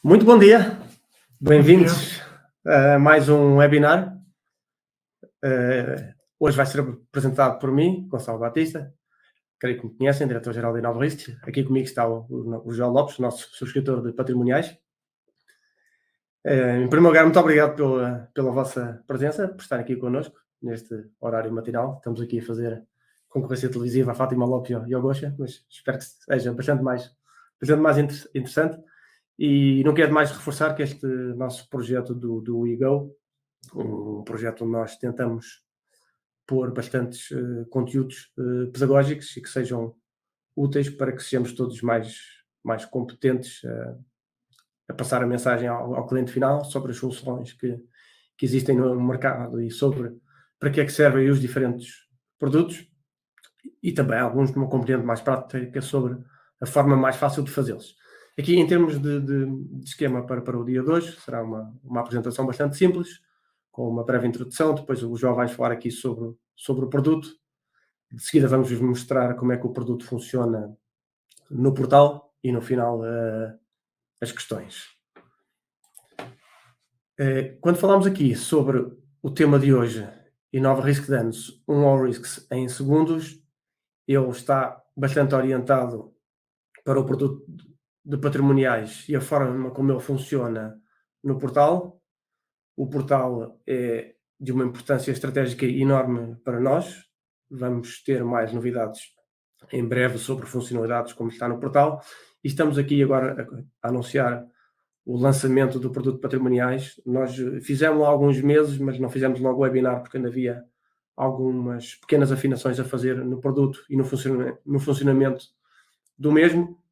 Muito bom dia, Bom dia. bem-vindos a mais um webinar. Hoje vai ser apresentado por mim, Gonçalo Batista, creio que me conhecem, Diretor-Geral da Inova Risk. Aqui comigo está o João Lopes, nosso subscritor de patrimoniais. Em primeiro lugar, muito obrigado pela vossa presença, por estarem aqui connosco neste horário matinal. Estamos aqui a fazer concorrência televisiva à Fátima Lopes e ao Gosha, mas espero que seja bastante mais interessante. E não quero mais reforçar que este nosso projeto do WeGo, um projeto onde nós tentamos pôr bastantes conteúdos pedagógicos e que sejam úteis para que sejamos todos mais competentes a passar a mensagem ao cliente final sobre as soluções que existem no mercado e sobre para que é que servem os diferentes produtos e também alguns de uma componente mais prática sobre a forma mais fácil de fazê-los. Aqui, em termos de esquema para o dia de hoje, será uma apresentação bastante simples, com uma breve introdução. Depois o João vai falar aqui sobre o produto. De seguida vamos-vos mostrar como é que o produto funciona no portal e, no final, as questões. Quando falamos aqui sobre o tema de hoje, Inova Risk Danos, All Risks em segundos, ele está bastante orientado para o produto de patrimoniais e a forma como ele funciona no portal. O portal é de uma importância estratégica enorme para nós. Vamos ter mais novidades em breve sobre funcionalidades como está no portal. E estamos aqui agora a anunciar o lançamento do produto de patrimoniais. Nós fizemos há alguns meses, mas não fizemos logo o webinar porque ainda havia algumas pequenas afinações a fazer no produto e no funcionamento do mesmo.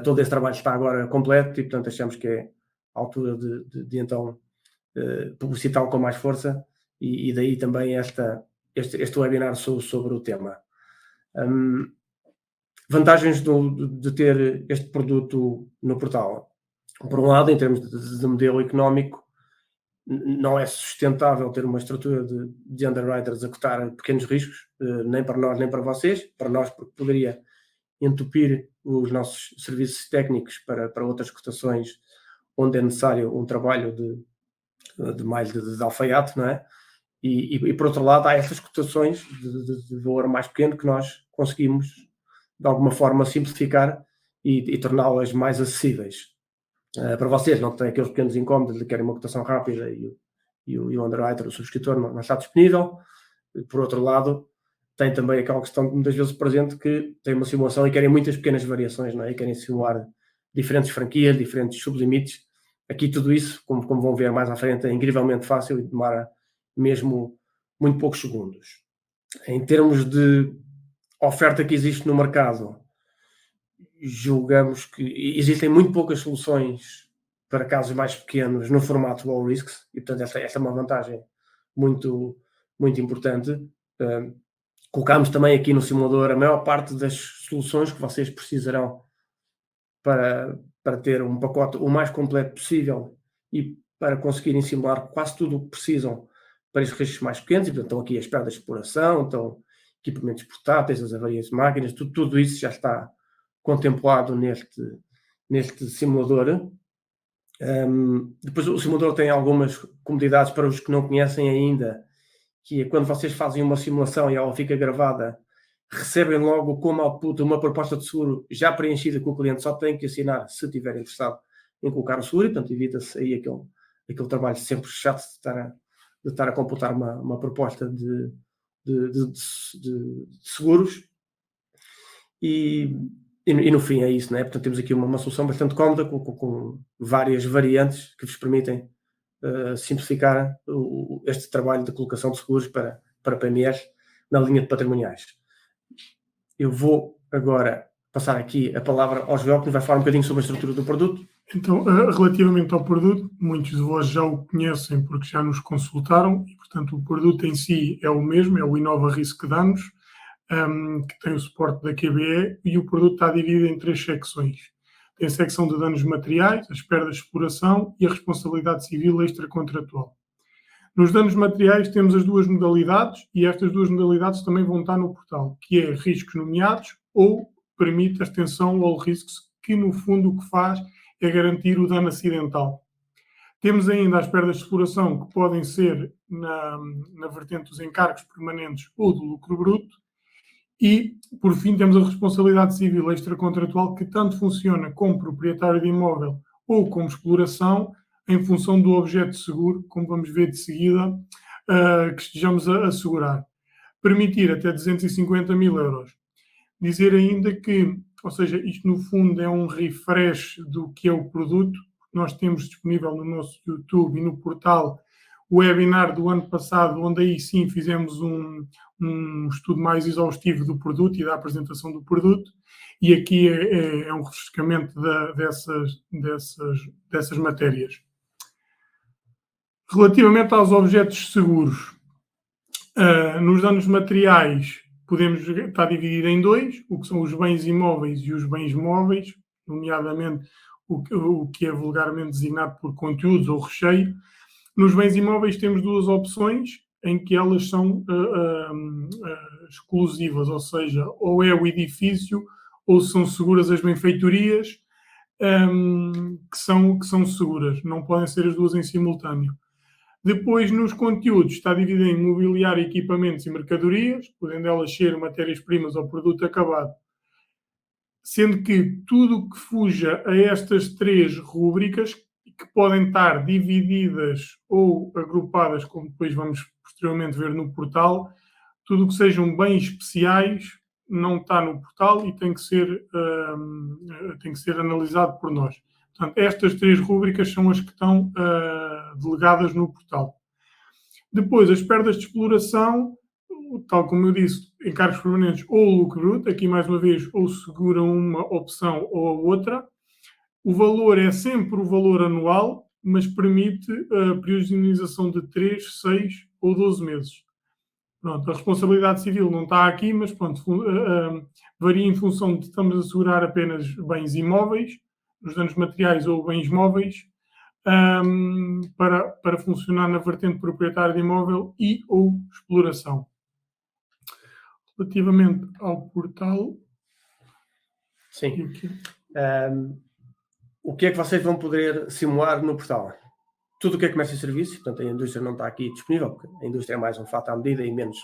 Todo esse trabalho está agora completo e, portanto, achamos que é a altura de então publicitá-lo com mais força e daí também este webinar sobre o tema. Vantagens de ter este produto no portal. Por um lado, em termos de modelo económico, não é sustentável ter uma estrutura de underwriters a cotar pequenos riscos, nem para nós nem para vocês. Para nós, porque poderia entupir os nossos serviços técnicos para outras cotações onde é necessário um trabalho de alfaiate, não é? E por outro lado, há estas cotações de valor mais pequeno que nós conseguimos, de alguma forma, simplificar e torná-las mais acessíveis. Para vocês, não têm aqueles pequenos incómodos de querem uma cotação rápida e o underwriter, o subscritor, não está disponível. Por outro lado, tem também aquela questão muitas vezes presente que tem uma simulação e querem muitas pequenas variações, não é? E querem simular diferentes franquias, diferentes sublimites. Aqui tudo isso, como vão ver mais à frente, é incrivelmente fácil e demora mesmo muito poucos segundos. Em termos de oferta que existe no mercado, julgamos que existem muito poucas soluções para casos mais pequenos no formato low risks e, portanto, esta é uma vantagem muito, muito importante. Colocámos também aqui no simulador a maior parte das soluções que vocês precisarão para ter um pacote o mais completo possível e para conseguirem simular quase tudo o que precisam para estes riscos mais pequenos. E, portanto, estão aqui as perdas de exploração, estão equipamentos portáteis, as avarias de máquinas, tudo isso já está contemplado neste simulador. Depois o simulador tem algumas comodidades para os que não conhecem ainda, que é quando vocês fazem uma simulação e ela fica gravada, recebem logo como output uma proposta de seguro já preenchida que o cliente só tem que assinar se estiver interessado em colocar o seguro, e, portanto, evita-se aí aquele trabalho sempre chato de estar a computar uma proposta de seguros. E no fim é isso, não é? Portanto, temos aqui uma solução bastante cómoda com várias variantes que vos permitem simplificar este trabalho de colocação de seguros para PMEs na linha de patrimoniais. Eu vou agora passar aqui a palavra ao João, que nos vai falar um bocadinho sobre a estrutura do produto. Então, relativamente ao produto, muitos de vós já o conhecem porque já nos consultaram e, portanto, o produto em si é o mesmo, é o Inova Risk Danos, que tem o suporte da QBE, e o produto está dividido em 3 secções. Tem a secção de danos materiais, as perdas de exploração e a responsabilidade civil extracontratual. Nos danos materiais temos as 2 modalidades e estas 2 modalidades também vão estar no portal, que é riscos nomeados ou permite a extensão all risks, que no fundo o que faz é garantir o dano acidental. Temos ainda as perdas de exploração, que podem ser na vertente dos encargos permanentes ou do lucro bruto. E, por fim, temos a responsabilidade civil extracontratual, que tanto funciona como proprietário de imóvel ou como exploração, em função do objeto de seguro, como vamos ver de seguida, que estejamos a assegurar. Permitir até 250.000 euros. Dizer ainda que, ou seja, isto no fundo é um refresh do que é o produto. Nós temos disponível no nosso YouTube e no portal o webinar do ano passado, onde aí sim fizemos um estudo mais exaustivo do produto e da apresentação do produto, e aqui é um refrescamento dessas matérias. Relativamente aos objetos seguros, nos danos materiais podemos estar dividido em dois, o que são os bens imóveis e os bens móveis, nomeadamente o que é vulgarmente designado por conteúdos ou recheio. Nos bens imóveis temos duas opções, em que elas são exclusivas, ou seja, ou é o edifício ou são seguras as benfeitorias, que são seguras, não podem ser as duas em simultâneo. Depois, nos conteúdos, está dividido em mobiliário, equipamentos e mercadorias, podendo elas ser matérias-primas ou produto acabado, sendo que tudo o que fuja a estas três rúbricas, que podem estar divididas ou agrupadas, como depois vamos posteriormente ver no portal, tudo o que sejam bens especiais não está no portal e tem que ser analisado por nós. Portanto, estas três rúbricas são as que estão delegadas no portal. Depois, as perdas de exploração, tal como eu disse, encargos permanentes ou lucro bruto, aqui mais uma vez, ou segura uma opção ou a outra. O valor é sempre o valor anual, mas permite a periodização de 3, 6 ou 12 meses. Pronto, a responsabilidade civil não está aqui, mas pronto, varia em função de estamos a assegurar apenas bens imóveis, os danos materiais ou bens móveis, para funcionar na vertente proprietária de imóvel e ou exploração. Relativamente ao portal... Sim. O que é que vocês vão poder simular no portal? Tudo o que é comércio e serviços, portanto a indústria não está aqui disponível, porque a indústria é mais um fato à medida e menos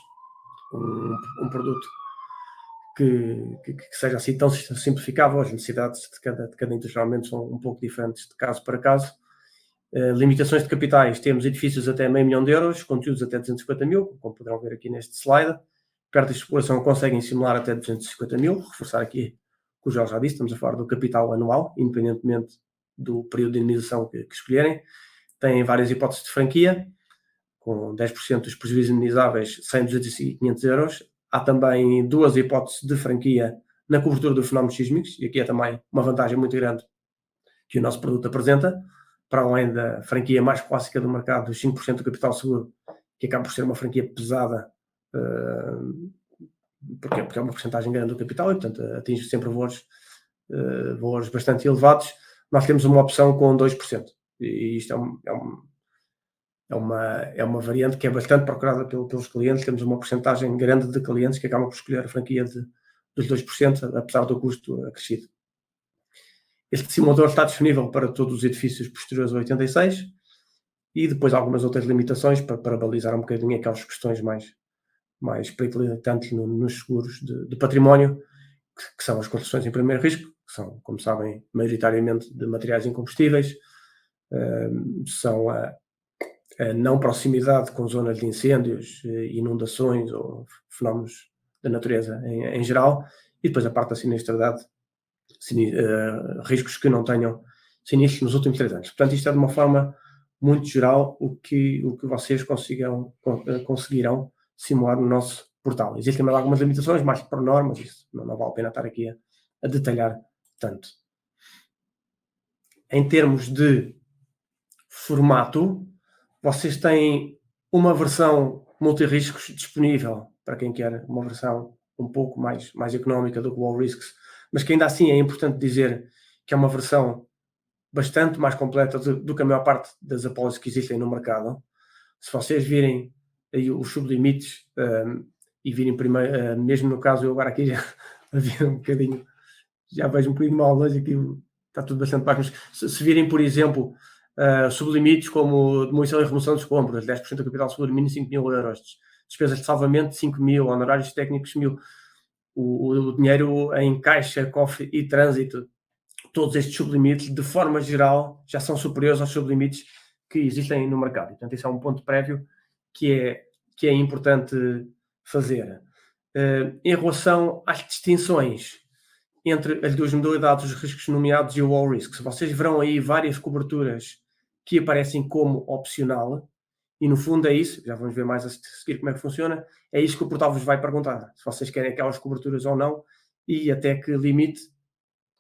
um produto que seja assim tão simplificável. As necessidades de cada indústria realmente são um pouco diferentes de caso para caso. Limitações de capitais, temos edifícios até €500 mil, conteúdos até 250 mil, como poderão ver aqui neste slide. Perdas de exploração conseguem simular até 250 mil, reforçar aqui o que o Jorge já disse, estamos a falar do capital anual, independentemente do período de indenização que escolherem. Têm várias hipóteses de franquia, com 10% dos prejuízos indenizáveis, 100, 200 e 500 euros. Há também duas hipóteses de franquia na cobertura dos fenómenos sísmicos, e aqui é também uma vantagem muito grande que o nosso produto apresenta, para além da franquia mais clássica do mercado, dos 5% do capital seguro, que acaba por ser uma franquia pesada, porque é uma porcentagem grande do capital e, portanto, atinge sempre valores bastante elevados. Nós temos uma opção com 2%, e isto é uma variante que é bastante procurada pelos clientes. Temos uma porcentagem grande de clientes que acabam por escolher a franquia dos 2%, apesar do custo acrescido. Este simulador está disponível para todos os edifícios posteriores a 86 e depois algumas outras limitações para balizar um bocadinho aquelas questões mais periclitantes nos seguros de património, que são as construções em primeiro risco, que são, como sabem, maioritariamente de materiais incombustíveis, são a não proximidade com zonas de incêndios, inundações ou fenómenos da natureza em geral, e depois a parte da sinistralidade, riscos que não tenham sinistros nos últimos 3 anos. Portanto, isto é de uma forma muito geral o que vocês conseguirão simular no nosso portal. Existem mais algumas limitações, mais por normas, isso não vale a pena estar aqui a detalhar tanto. Em termos de formato, vocês têm uma versão multi-riscos disponível para quem quer uma versão um pouco mais económica do que o All Risks, mas que ainda assim é importante dizer que é uma versão bastante mais completa do que a maior parte das apólices que existem no mercado. Se vocês virem aí os sublimites e virem primeiro, mesmo no caso, eu agora aqui já vejo um bocadinho mal hoje aqui está tudo bastante baixo. Se virem, por exemplo, sublimites como demolição e remoção dos compras, 10% do capital sublimínio, 5.000 euros, despesas de salvamento, 5.000, honorários técnicos, 1.000, o dinheiro em caixa, cofre e trânsito, todos estes sublimites, de forma geral, já são superiores aos sublimites que existem no mercado. E, portanto, isso é um ponto prévio que é importante fazer. Em relação às distinções entre as duas modalidades, os riscos nomeados e o all risk, vocês verão aí várias coberturas que aparecem como opcional, e no fundo é isso, já vamos ver mais a seguir como é que funciona, é isso que o portal vos vai perguntar, se vocês querem aquelas coberturas ou não, e até que limite,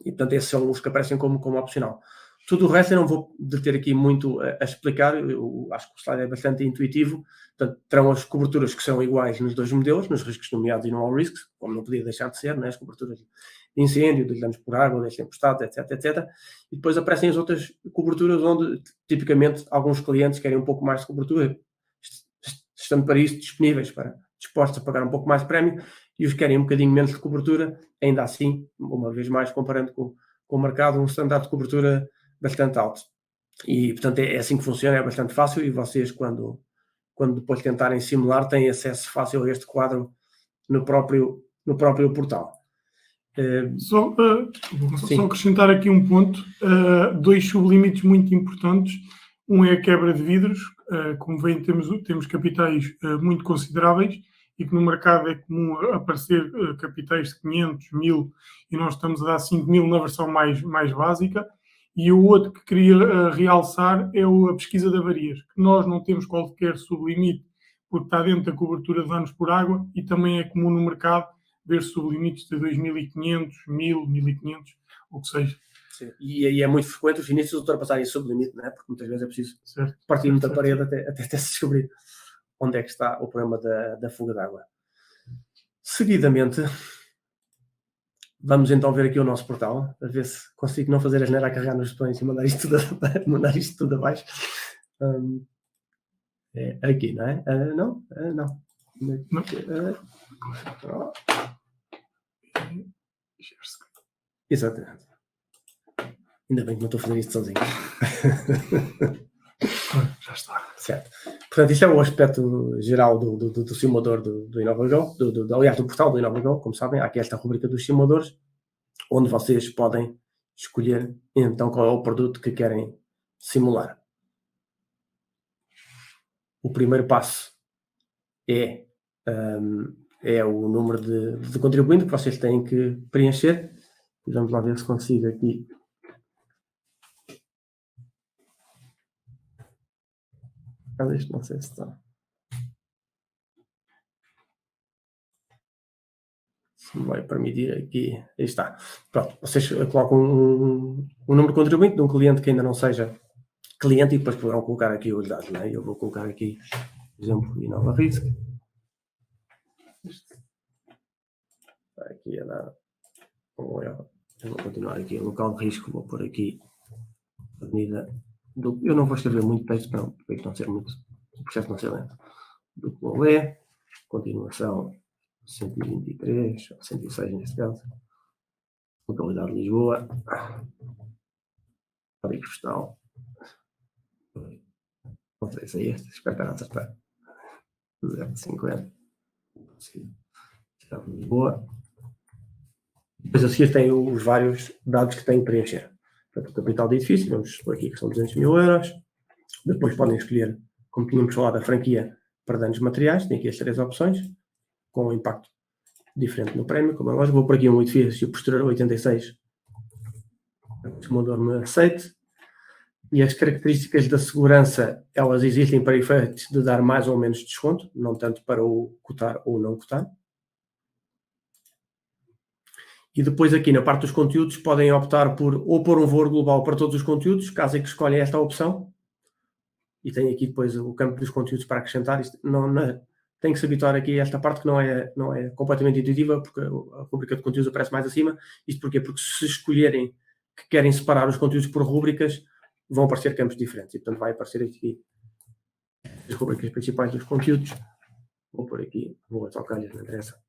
e portanto esses são os que aparecem como opcional. Tudo o resto eu não vou deter aqui muito a explicar, eu acho que o slide é bastante intuitivo. Portanto, terão as coberturas que são iguais nos dois modelos, nos riscos nomeados e no all risks, como não podia deixar de ser, né? As coberturas de incêndio, de danos por água, das tempestades, etc. E depois aparecem as outras coberturas onde, tipicamente, alguns clientes querem um pouco mais de cobertura, estando para isso dispostos a pagar um pouco mais de prémio, e os que querem um bocadinho menos de cobertura, ainda assim, uma vez mais, comparando com o mercado, um standard de cobertura bastante alto. E, portanto, é assim que funciona, é bastante fácil, e vocês, quando depois tentarem simular, têm acesso fácil a este quadro no próprio portal. Só acrescentar aqui um ponto, dois sublimites muito importantes. Um é a quebra de vidros, como veem, temos capitais muito consideráveis, e que no mercado é comum aparecer capitais de 500, 1.000, e nós estamos a dar 5.000 na versão mais básica. E o outro que queria realçar é a pesquisa de avarias, que nós não temos qualquer sublimite, porque está dentro da cobertura de danos por água, e também é comum no mercado ver sublimites de 2.500, 1.000, 1.500, o que seja. Sim. E é muito frequente os inícios ultrapassarem esse sublimite, não é? Porque muitas vezes é preciso partir muita parede até se descobrir onde é que está o problema da fuga de água. Seguidamente, vamos então ver aqui o nosso portal, a ver se consigo não fazer a asneira a carregar nos botões e mandar isto tudo abaixo. Aqui, não é? Não. Exatamente. Ainda bem que não estou a fazer isto sozinho. Já está. Certo. Portanto, isto é o aspecto geral do simulador do InovaGo, aliás, do portal do InovaGo. Como sabem, há aqui esta rubrica dos simuladores, onde vocês podem escolher então qual é o produto que querem simular. O primeiro passo é o número de contribuinte que vocês têm que preencher. E vamos lá ver se consigo aqui. Não sei se está. Se me vai permitir aqui. Aí está. Pronto, vocês colocam um número de contribuinte de um cliente que ainda não seja cliente, e depois poderão colocar aqui os dados, não é? Eu vou colocar aqui, por exemplo, InovaRisk. Está aqui a dar um euro. Eu vou continuar aqui. Local de risco, vou pôr aqui avenida. Eu não vou escrever muito texto, para não ser muito. O processo não ser lento. Do Colé, continuação 123, 106 neste caso. Localidade de Lisboa. Código postal. Não sei se é este, espero estar a acertar. 050. Cidade de Lisboa. Depois a seguir tem os vários dados que têm que preencher. Portanto, o capital de edifício, vamos supor aqui que são 200.000 euros. Depois podem escolher, como tínhamos falado, a franquia para danos materiais. Tem aqui as 3 opções, com um impacto diferente no prémio, como é lógico. Vou por aqui um edifício posterior a 86. O simulador me aceite. E as características da segurança, elas existem para efeitos de dar mais ou menos desconto, não tanto para o cotar ou não cotar. E depois aqui na parte dos conteúdos podem optar por ou pôr um valor global para todos os conteúdos, caso é que escolhem esta opção. E tem aqui depois o campo dos conteúdos para acrescentar. Isto tem que se habituar aqui a esta parte que não é completamente intuitiva, porque a rubrica de conteúdos aparece mais acima. Isto porquê? Porque se escolherem que querem separar os conteúdos por rubricas, vão aparecer campos diferentes. E portanto vai aparecer aqui as rubricas principais dos conteúdos. Vou pôr aqui, vou autocalhas, não interessa.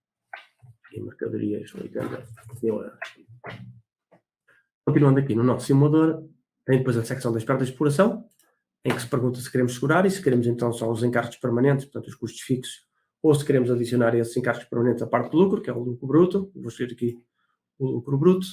E mercadorias, 80 mil euros. Continuando aqui no nosso simulador, tem depois a secção das perdas de exploração, em que se pergunta se queremos segurar e se queremos então só os encargos permanentes, portanto os custos fixos, ou se queremos adicionar esses encargos permanentes à parte do lucro, que é o lucro bruto. Vou escolher aqui o lucro bruto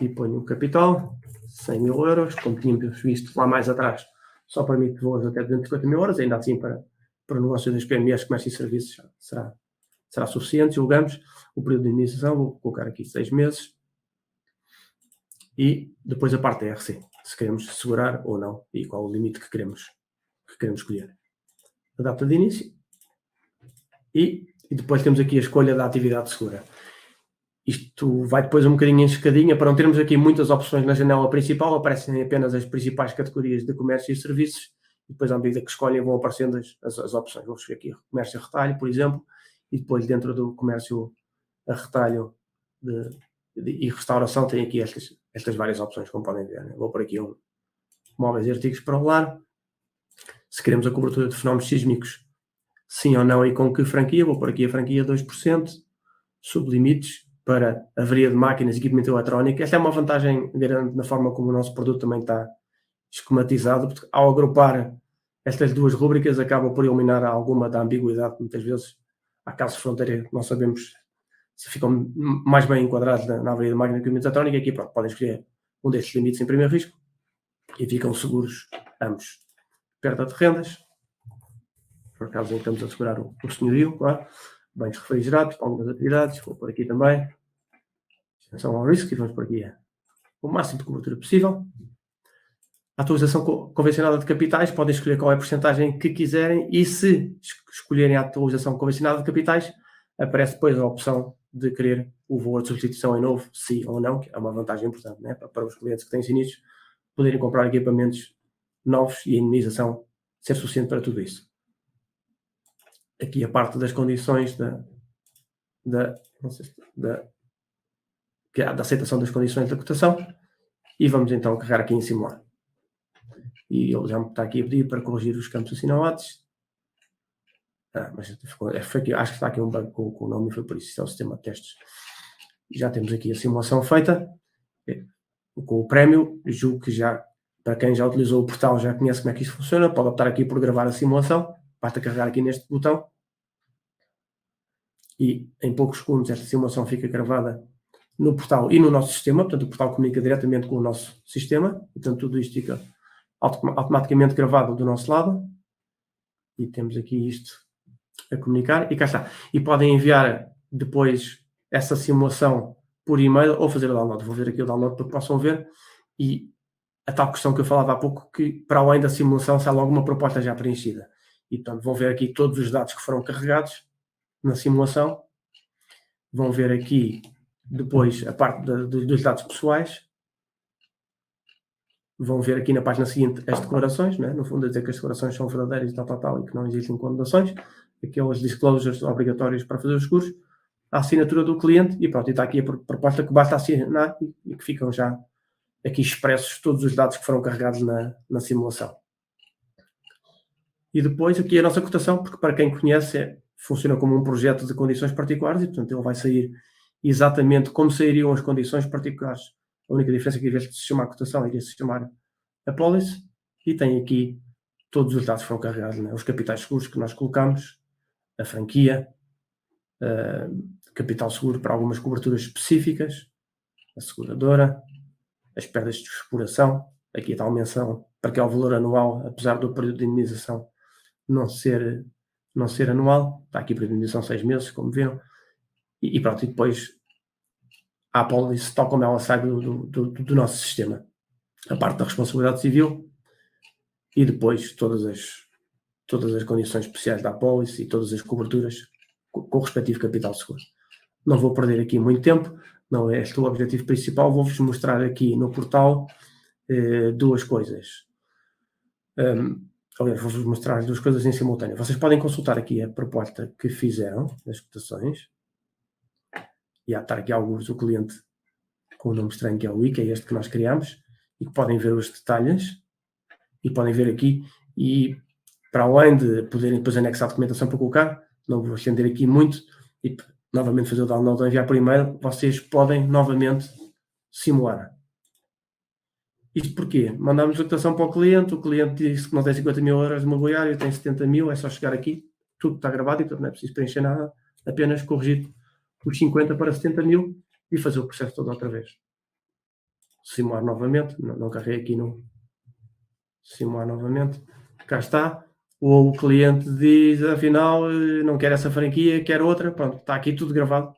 e ponho o capital, 100 mil euros, como tínhamos visto lá mais atrás, só permite valores até 250 mil euros, ainda assim para o negócio das PMEs, comércio e serviços, será suficiente, julgamos. O período de indenização, vou colocar aqui 6 meses. E depois a parte da RC, se queremos segurar ou não, e qual o limite que queremos escolher. A data de início. E depois temos aqui a escolha da atividade segura. Isto vai depois um bocadinho em escadinha, para não termos aqui muitas opções na janela principal, aparecem apenas as principais categorias de comércio e serviços, e depois à medida que escolhem vão aparecendo as opções. Vou escolher aqui comércio a retalho, por exemplo, e depois dentro do comércio a retalho e restauração tem aqui estas várias opções, como podem ver. Né? Vou por aqui móveis e artigos para o lar. Se queremos a cobertura de fenómenos sísmicos, sim ou não, e com que franquia? Vou por aqui a franquia 2%, sublimites para avaria de máquinas e equipamento eletrónico. Esta é uma vantagem grande na forma como o nosso produto também está esquematizado, porque ao agrupar estas duas rúbricas acaba por eliminar alguma da ambiguidade. Muitas vezes há casos de fronteira que não sabemos se ficam mais bem enquadrados na avaria de máquina e equipamento eletrónico. Aqui pronto, podem escolher um destes limites em primeiro risco e ficam seguros ambos. Perda de rendas, por acaso estamos a segurar o senhorio, claro. Bens refrigerados para algumas atividades, vou por aqui também. Atenção ao risco e vamos por aqui o máximo de cobertura possível. A atualização convencionada de capitais, podem escolher qual é a porcentagem que quiserem e se escolherem a atualização convencionada de capitais, aparece depois a opção de querer o valor de substituição em novo, sim ou não, que é uma vantagem importante, né? Para os clientes que têm sinistros poderem comprar equipamentos novos e a indenização ser suficiente para tudo isso. Aqui a parte das condições da aceitação das condições da cotação e vamos então carregar aqui em simular. E ele já me está aqui a pedir para corrigir os campos assinalados. Mas foi aqui, acho que está aqui um bug com o nome e foi por isso. Isto é o sistema de testes. Já temos aqui a simulação feita com o prémio. Julgo que já, para quem já utilizou o portal, já conhece como é que isso funciona. Pode optar aqui por gravar a simulação. Basta carregar aqui neste botão. E em poucos segundos esta simulação fica gravada no portal e no nosso sistema. Portanto, o portal comunica diretamente com o nosso sistema. Portanto, tudo isto fica automaticamente gravado do nosso lado. E temos aqui isto a comunicar. E cá está. E podem enviar depois essa simulação por e-mail ou fazer o download. Vou ver aqui o download para que possam ver. E a tal questão que eu falava há pouco, que para além da simulação sai logo uma proposta já preenchida. E portanto vão ver aqui todos os dados que foram carregados na simulação. Vão ver aqui depois a parte dos dados pessoais. Vão ver aqui na página seguinte as declarações, né? No fundo a dizer que as declarações são verdadeiras e tal, e que não existem condenações. Aqueles disclosures obrigatórios para fazer os seguros. A assinatura do cliente e pronto, e está aqui a proposta que basta assinar e que ficam já aqui expressos todos os dados que foram carregados na simulação. E depois aqui a nossa cotação, porque para quem conhece funciona como um projeto de condições particulares e portanto ele vai sair exatamente como sairiam as condições particulares. A única diferença é que em vez de se chamar cotação, iria se chamar a policy e tem aqui todos os dados que foram carregados, né? Os capitais seguros que nós colocamos, a franquia, capital seguro para algumas coberturas específicas, a seguradora, as perdas de exploração, aqui a tal menção para que é o valor anual, apesar do período de indenização não ser anual, está aqui para a indenização 6 meses, como viram, e pronto, e depois a apólice, tal como ela sai do nosso sistema, a parte da responsabilidade civil e depois todas as condições especiais da apólice e todas as coberturas com o respectivo capital seguro. Não vou perder aqui muito tempo, não é este o objetivo principal, vou-vos mostrar aqui no portal duas coisas. Aliás, vou-vos mostrar as duas coisas em simultâneo. Vocês podem consultar aqui a proposta que fizeram das cotações. E há de estar aqui alguns do cliente com o nome estranho que é o I, que é este que nós criamos, e que podem ver os detalhes, e podem ver aqui, e para além de poderem depois anexar a documentação para colocar, não vou estender aqui muito, e novamente fazer o download ou enviar por e-mail, vocês podem novamente simular. Isto porquê? Mandamos a cotação para o cliente disse que não tem 50 mil euros de imobiliário, tem 70 mil, é só chegar aqui, tudo está gravado e portanto não é preciso preencher nada, apenas corrigir os 50 para 70 mil e fazer o processo todo outra vez. Simular novamente, não carreguei aqui no simular novamente, cá está, ou o cliente diz, afinal, não quer essa franquia, quer outra, pronto, está aqui tudo gravado,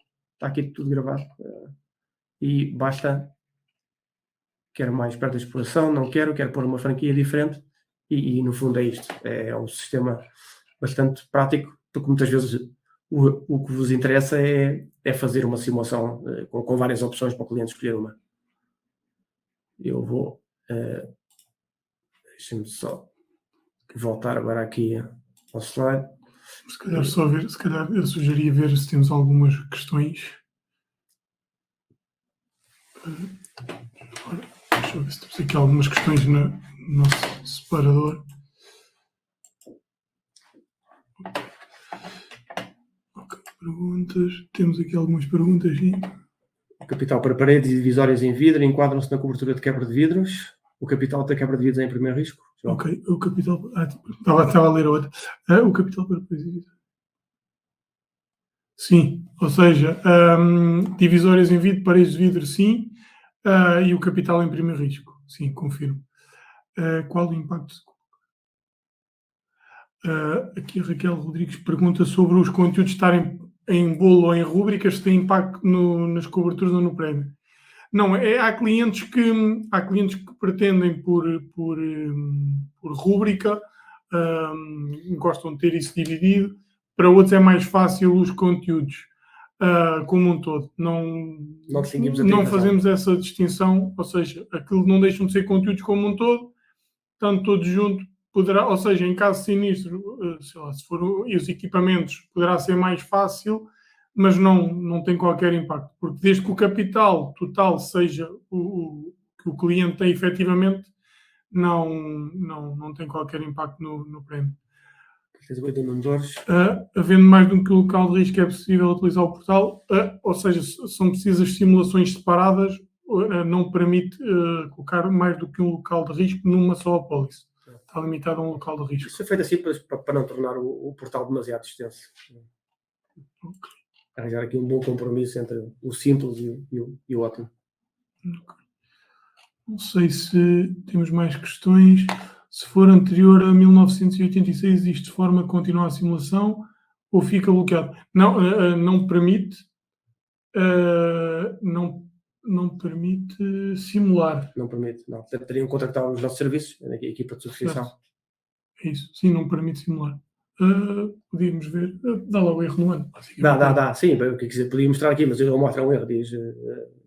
e basta, quero mais perto da exploração, não quero pôr uma franquia diferente, e no fundo é isto, é um sistema bastante prático, porque muitas vezes o que vos interessa é fazer uma simulação com várias opções para o cliente escolher uma. Eu vou, deixem-me só voltar agora aqui ao slide. Se calhar eu sugeria ver se temos algumas questões. Deixa eu ver se temos aqui algumas questões no nosso separador. Ok, perguntas. Temos aqui algumas perguntas, sim. O capital para paredes e divisórias em vidro enquadram-se na cobertura de quebra de vidros. O capital da quebra de vidros é em primeiro risco. João? Ok, o capital. Estava a ler a outra. O capital para paredes e vidros. Sim, ou seja, divisórias em vidro, paredes de vidro, sim, e o capital em primeiro risco. Sim, confirmo. Qual o impacto? Aqui a Raquel Rodrigues pergunta sobre os conteúdos estarem em bolo ou em rúbricas, se tem impacto nas coberturas ou no prémio. Não, há clientes que pretendem por rúbrica, gostam de ter isso dividido. Para outros é mais fácil os conteúdos como um todo. Não fazemos essa distinção, ou seja, aquilo não deixam de ser conteúdos como um todo, tanto todos juntos poderá, ou seja, em caso de sinistro, sei lá, se for os equipamentos, poderá ser mais fácil, mas não tem qualquer impacto, porque desde que o capital total seja o que o cliente tem efetivamente, não tem qualquer impacto no prémio. Havendo mais do que o local de risco, é possível utilizar o portal, ou seja, são precisas simulações separadas, não permite colocar mais do que um local de risco numa só apólice. Está limitado a um local de risco. Isso é feito assim para não tornar o portal demasiado extenso. Okay. Arranjar aqui um bom compromisso entre o simples e o ótimo. Okay. Não sei se temos mais questões. Se for anterior a 1986, existe forma de continuar a simulação ou fica bloqueado? Não permite. Não permite simular. Não permite, não. Teriam que contactar os nossos serviços, a equipa de subscrição. É isso, sim, não permite simular. Podíamos ver, dá lá o erro no ano. Dá, sim, o que quiser, podia mostrar aqui, mas eu mostro um erro, diz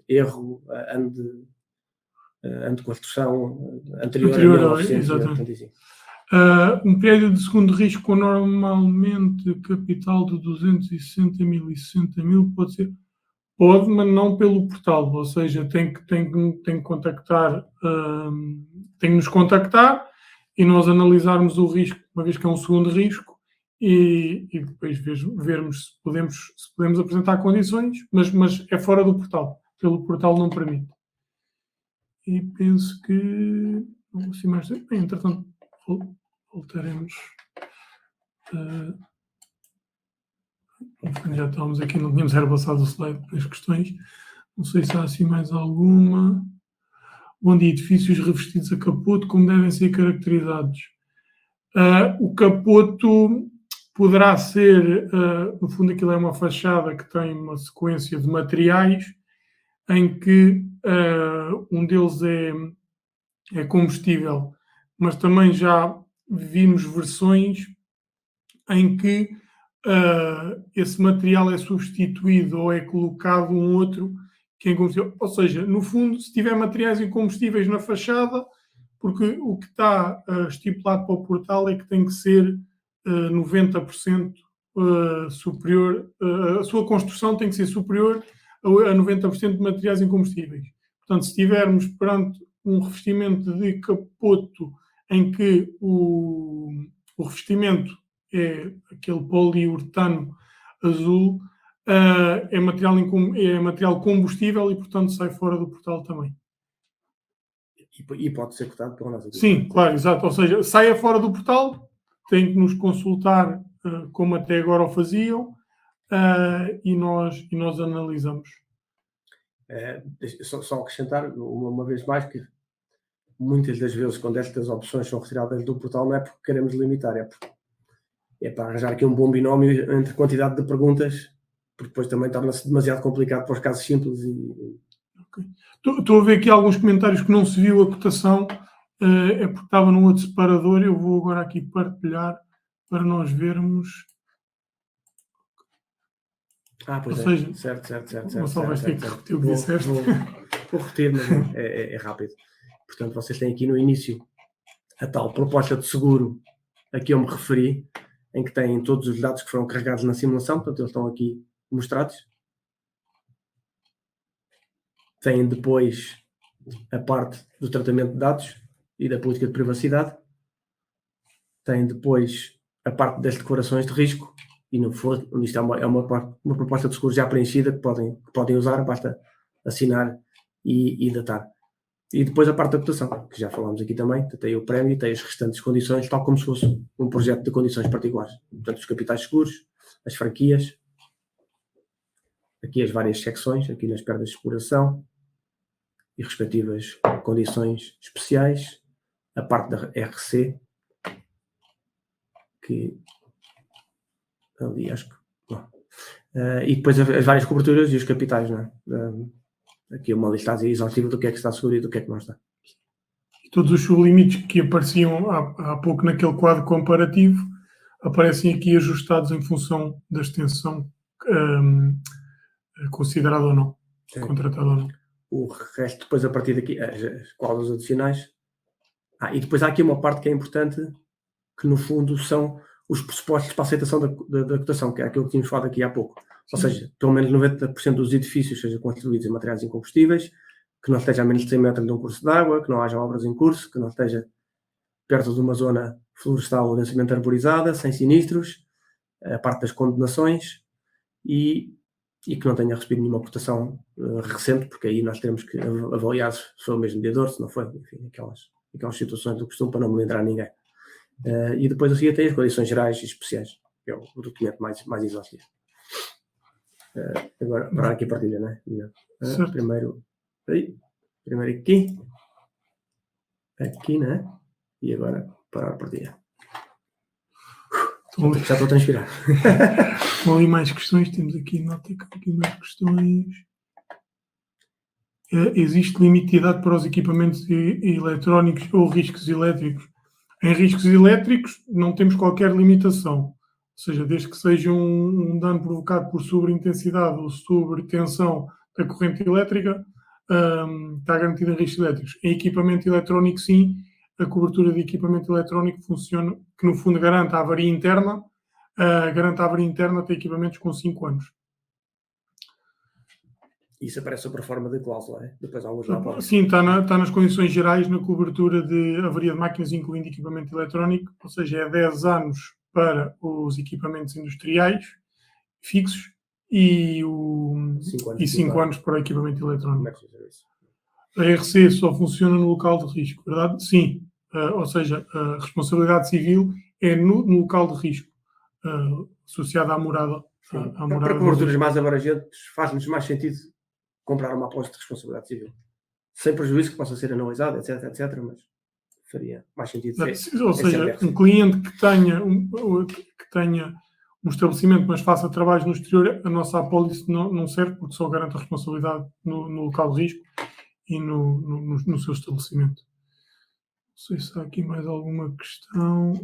erro, ano de construção anterior a 1985. Um prédio de segundo risco com normalmente capital de 260 mil e 60 mil pode ser... Pode, mas não pelo portal, ou seja, tem que contactar, tem que nos contactar e nós analisarmos o risco, uma vez que é um segundo risco, e depois vermos se podemos apresentar condições, mas é fora do portal. Pelo portal não permite. E penso que não sei mais. Entretanto, voltaremos. Já estávamos aqui, não tínhamos passado o slide para as questões. Não sei se há assim mais alguma. Bom dia, edifícios revestidos a capoto, como devem ser caracterizados? O capoto poderá ser, no fundo aquilo é uma fachada que tem uma sequência de materiais em que um deles é combustível, mas também já vimos versões em que esse material é substituído ou é colocado um outro que é combustível. Ou seja, no fundo, se tiver materiais incombustíveis na fachada, porque o que está estipulado para o portal é que tem que ser 90% superior, a sua construção tem que ser superior a 90% de materiais incombustíveis. Portanto, se estivermos perante um revestimento de capoto em que o revestimento é aquele poliuretano azul, é material combustível e, portanto, sai fora do portal também. E pode ser cotado pela nossa equipa. Sim, claro, exato. Ou seja, saia fora do portal, tem que nos consultar como até agora o faziam e nós analisamos. Só acrescentar uma vez mais que muitas das vezes quando estas opções são retiradas do portal não é porque queremos limitar, é para arranjar aqui um bom binómio entre quantidade de perguntas, porque depois também torna-se demasiado complicado para os casos simples. Okay. Estou a ver aqui alguns comentários que não se viu a cotação, é porque estava num outro separador. Eu vou agora aqui partilhar para nós vermos. Pois Ou é, seja, certo. Gonçalo, vais ter que repetir o que disseste. Vou repetir, mas é rápido. Portanto, vocês têm aqui no início a tal proposta de seguro a que eu me referi, em que têm todos os dados que foram carregados na simulação, portanto, eles estão aqui mostrados. Têm depois a parte do tratamento de dados e da política de privacidade. Têm depois a parte das declarações de risco e, no fundo, isto é uma proposta de seguro já preenchida que podem usar, basta assinar e datar. E depois a parte da cotação, que já falámos aqui também, tem o prémio e tem as restantes condições, tal como se fosse um projeto de condições particulares. Portanto, os capitais seguros, as franquias, aqui as várias secções, aqui nas perdas de exploração e respectivas condições especiais, a parte da RC, que ali acho que... e depois as várias coberturas e os capitais, não é? Aqui uma listagem exaustiva do que é que está seguro e do que é que não está. E todos os sublimites que apareciam há pouco naquele quadro comparativo aparecem aqui ajustados em função da extensão considerada ou não, contratada ou não. O resto, depois a partir daqui, as cláusulas adicionais. E depois há aqui uma parte que é importante, que no fundo são os pressupostos para a aceitação da cotação, que é aquilo que tínhamos falado aqui há pouco. Ou seja, pelo menos 90% dos edifícios sejam construídos em materiais incombustíveis, que não esteja a menos de 100 metros de um curso de água, que não haja obras em curso, que não esteja perto de uma zona florestal ou densamente arborizada, sem sinistros, a parte das condenações e que não tenha recebido nenhuma cotação recente, porque aí nós teremos que avaliar se foi o mesmo mediador, se não foi, enfim, aquelas situações do costume para não melindrar ninguém. E depois a seguir tem as condições gerais e especiais, que é o documento mais exaustivo. Agora, para aqui a partilha, não é? Primeiro aqui, não é? E agora parar a partilha. Já estou a transpirar. Estão ali mais questões, temos aqui, nota aqui mais questões. Existe limite de idade para os equipamentos eletrónicos ou riscos elétricos? Em riscos elétricos não temos qualquer limitação, ou seja, desde que seja um dano provocado por sobreintensidade ou sobretensão da corrente elétrica, está garantido em riscos elétricos. Em equipamento eletrónico, sim, a cobertura de equipamento eletrónico funciona, que no fundo garante a avaria interna, até equipamentos com 5 anos. Isso aparece sobre a forma de cláusula, é? Depois alguns lá podem. Sim, está nas condições gerais, na cobertura de avaria de máquinas, incluindo equipamento eletrónico, ou seja, é 10 anos para os equipamentos industriais fixos e 5 anos para o equipamento eletrónico. A RC só funciona no local de risco, verdade? Sim, ou seja, a responsabilidade civil é no local de risco, associada à morada. Para coberturas mais abrangentes, faz-nos mais sentido comprar uma apólice de responsabilidade civil. Sem prejuízo que possa ser analisado, etc, mas faria mais sentido. Ou seja, um cliente que tenha um estabelecimento, mas faça trabalhos no exterior, a nossa apólice não serve, porque só garante a responsabilidade no local de risco e no seu estabelecimento. Não sei se há aqui mais alguma questão.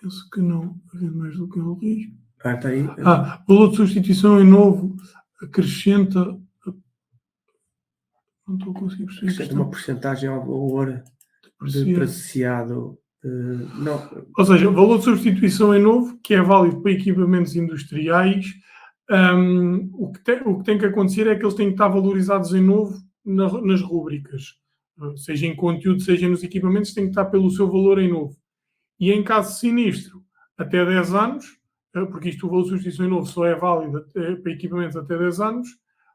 Penso que não. Havia mais do que o risco. Está aí. Valor de substituição em novo acrescenta. Não estou a conseguir perceber. Acrescenta uma porcentagem ao valor depreciado. Não. Ou seja, valor de substituição em novo, que é válido para equipamentos industriais. O que tem que acontecer é que eles têm que estar valorizados em novo nas rúbricas. Seja em conteúdo, seja nos equipamentos, tem que estar pelo seu valor em novo. E em caso de sinistro, até 10 anos, porque isto o valor de substituição em novo só é válido para equipamentos até 10 anos,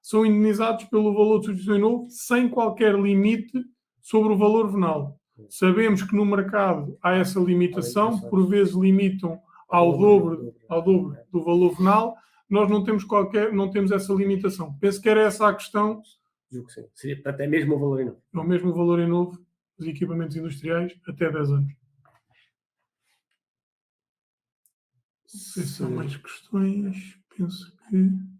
são indenizados pelo valor de substituição novo sem qualquer limite sobre o valor venal. Sabemos que no mercado há essa limitação, por vezes limitam ao dobro do valor venal. Nós não temos essa limitação. Penso que era essa a questão. Julgo que sim. Seria até mesmo o valor em novo. É o mesmo valor em novo dos equipamentos industriais até 10 anos. Não sei se há mais questões. Penso que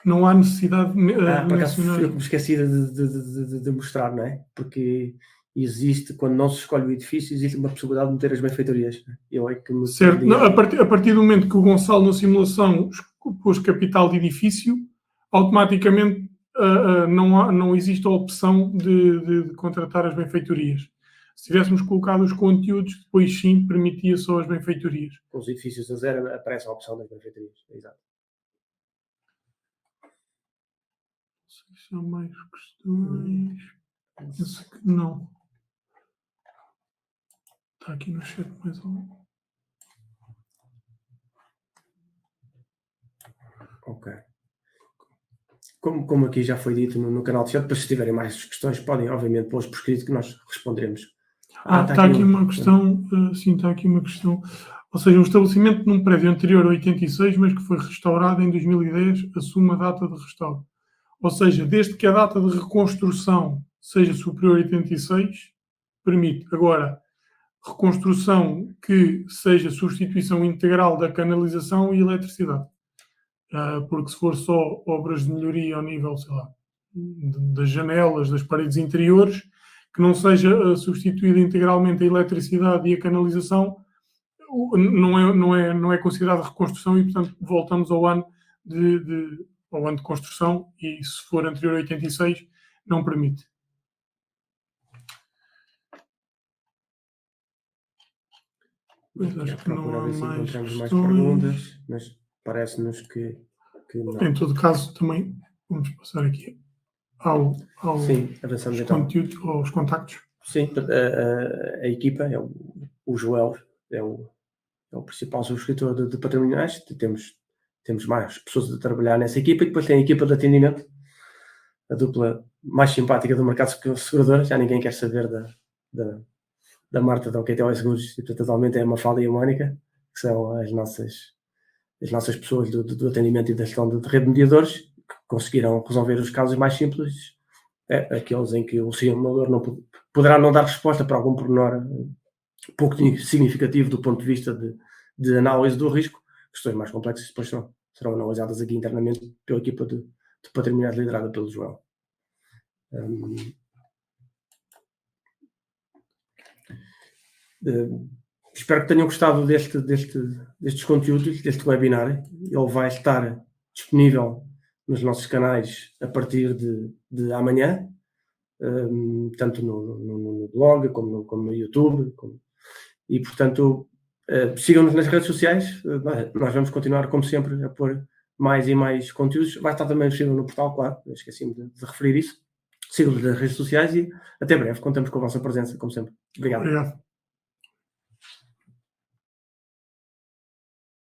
não há necessidade de por acaso mencionar. eu me esqueci de mostrar, não é? Porque existe, quando não se escolhe o edifício, existe uma possibilidade de meter as benfeitorias. Eu é que me Certo. Não, a partir do momento que o Gonçalo na simulação pôs capital de edifício, automaticamente não existe a opção de contratar as benfeitorias. Se tivéssemos colocado os conteúdos, depois sim permitia só as benfeitorias. Com os edifícios a zero aparece a opção das benfeitorias. Exato. Não sei se há mais questões. Penso que não. Está aqui no chat mais algum. Ok. Como aqui já foi dito no canal de chat, depois se tiverem mais questões, podem obviamente pô-las por escrito que nós responderemos. Está aqui uma questão. Sim, está aqui uma questão. Ou seja, um estabelecimento num prédio anterior a 86, mas que foi restaurado em 2010, assume a data de restauro. Ou seja, desde que a data de reconstrução seja superior a 86, permite. Agora, reconstrução que seja substituição integral da canalização e eletricidade. Porque se for só obras de melhoria ao nível, sei lá, das janelas, das paredes interiores, que não seja substituída integralmente a eletricidade e a canalização, não é considerada reconstrução e, portanto, voltamos ao ano de construção e, se for anterior a 86, não permite. Pois acho que não há mais perguntas, mas parece-nos que não. Em todo caso, também vamos passar aqui aos conteúdos, aos contactos. Sim, a equipa, o Joel, é o principal subscritor de patrimoniais. Temos mais pessoas a trabalhar nessa equipa e depois tem a equipa de atendimento, a dupla mais simpática do mercado segurador. Já ninguém quer saber da Marta da OKTL Seguros e, portanto, atualmente é a Mafalda e a Mónica, que são as nossas pessoas do atendimento e da gestão de rede de mediadores, que conseguiram resolver os casos mais simples, aqueles em que o simulador poderá não dar resposta para algum pormenor pouco significativo do ponto de vista de análise do risco. Questões mais complexas depois serão analisadas aqui internamente pela equipa de patrimoniais liderada pelo Joel. Espero que tenham gostado destes conteúdos, deste webinar. Ele vai estar disponível nos nossos canais a partir de amanhã, tanto no blog como no YouTube. E, portanto, sigam-nos nas redes sociais. Nós vamos continuar, como sempre, a pôr mais e mais conteúdos. Vai estar também possível no portal, claro. Esqueci-me de referir isso. Sigam-nos nas redes sociais e até breve. Contamos com a vossa presença, como sempre. Obrigado.